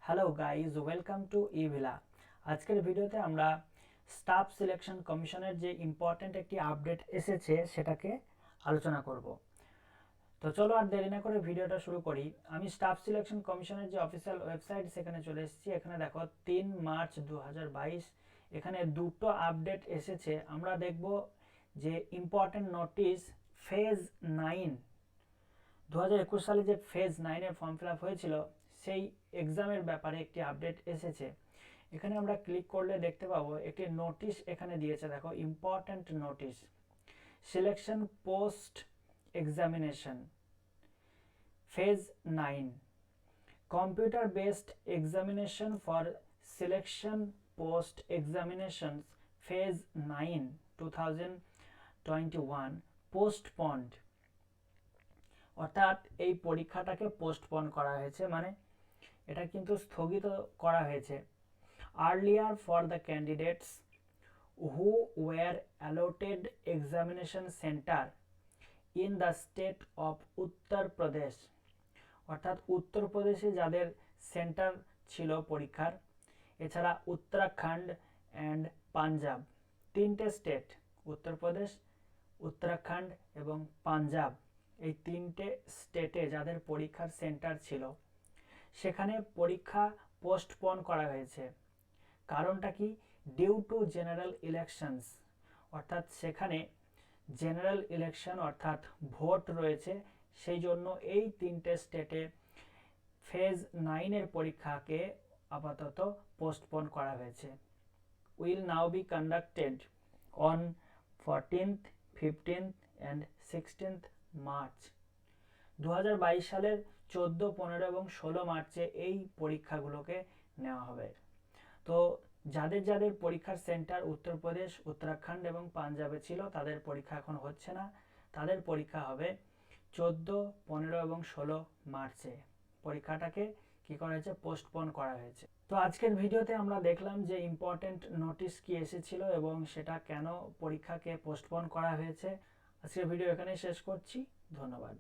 Hello guys, welcome to ইভিলা। আজকের ভিডিওতে আমরা স্টাফ সিলেকশন কমিশনের যে ইম্পর্ট্যান্ট একটি আপডেট এসেছে সেটাকে আলোচনা করব। তো চলো আর দেরি না করে ভিডিওটা শুরু করি। আমি স্টাফ সিলেকশন কমিশনের যে অফিসিয়াল ওয়েবসাইট সেখানে চলে এসেছি। এখানে দেখো 3 মার্চ 2022 এখানে দুটো আপডেট এসেছে। আমরা দেখব যে ইম্পর্ট্যান্ট নোটিশ ফেজ 9 2021 সালে যে ফেজ 9 এর ফর্ম ফিল আপ হয়েছিল সেই এক্সামের ব্যাপারে একটি আপডেট এসেছে। এখানে আমরা ক্লিক করলে দেখতে পাবো একটি নোটিশ এখানে দিয়েছে। দেখো, important notice, selection post examination phase 9, computer based examination for selection post examinations phase 9 2021 postponed. অর্থাৎ এই পরীক্ষাটাকে পোস্টপন করা হয়েছে, মানে এটা কিন্তু স্থগিত করা হয়েছে। Earlier for the candidates who were allotted examination centre in the state of Uttar Pradesh. অর্থাৎ উত্তরপ্রদেশে যাদের সেন্টার ছিল পরীক্ষার, এছাড়া উত্তরাখণ্ড অ্যান্ড পাঞ্জাব, তিনটে স্টেট, উত্তরপ্রদেশ, উত্তরাখণ্ড এবং পাঞ্জাব, এই তিনটে স্টেটে যাদের পরীক্ষার সেন্টার ছিল সেখানে পরীক্ষা পোস্টপন করা হয়েছে। কারণটা কি? Due to general elections. অর্থাৎ সেখানে জেনারেল ইলেকশন অর্থাৎ ভোট রয়েছে, সেই জন্য এই তিনটে স্টেটে ফেজ 9 এর পরীক্ষাকে আপাতত পোস্টপন করা হয়েছে। Will now be conducted on 14th, 15th and 16th March. 2022 সালের 14, 15 এবং 16 মার্চে এই পরীক্ষাগুলোকে নেওয়া হবে। তো যাদের যাদের পরীক্ষার সেন্টার উত্তরপ্রদেশ, উত্তরাখণ্ড এবং পাঞ্জাবে ছিল তাদের পরীক্ষা এখন হচ্ছে না। তাদের পরীক্ষা হবে 14, 15 এবং 16 মার্চে। পরীক্ষাটাকে কি করা হয়েছে? পোস্টপন করা হয়েছে। তো আজকের ভিডিওতে আমরা দেখলাম যে ইম্পর্টেন্ট নোটিশ কি এসেছিল এবং সেটা কেন পরীক্ষাকে পোস্টপন করা হয়েছে। আজকের ভিডিও এখানেই শেষ করছি। ধন্যবাদ।